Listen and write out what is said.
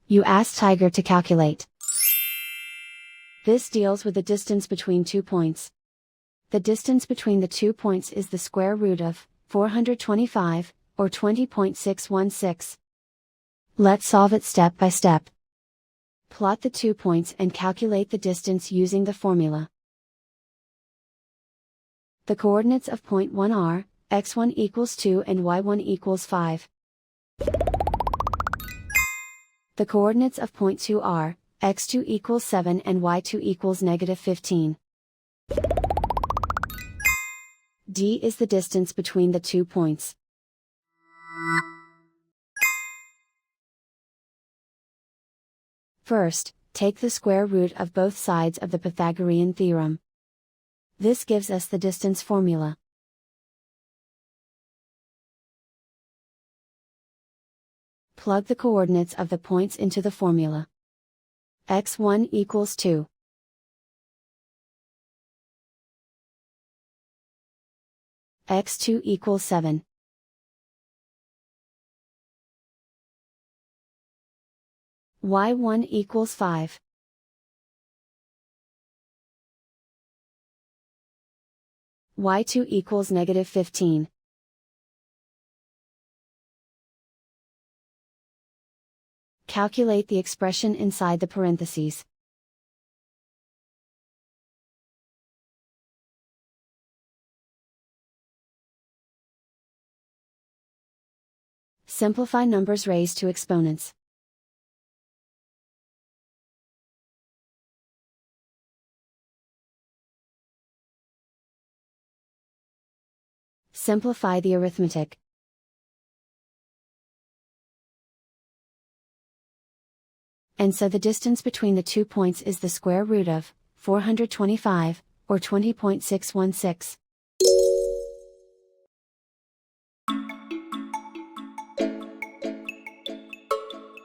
You ask Tiger to calculate. This deals with the distance between 2 points. The distance between the 2 points is the square root of 425, or 20.616. Let's solve it step by step. Plot the 2 points and calculate the distance using the formula. The coordinates of point 1 are, x1 equals 2 and y1 equals 5. The coordinates of point 2 are, x2 equals 7 and y2 equals -15. D is the distance between the 2 points. First, take the square root of both sides of the Pythagorean theorem. This gives us the distance formula. Plug the coordinates of the points into the formula. x1 equals 2. x2 equals 7. y1 equals 5. y2 equals -15. Calculate the expression inside the parentheses. Simplify numbers raised to exponents. Simplify the arithmetic. And so the distance between the 2 points is the square root of 425, or 20.616.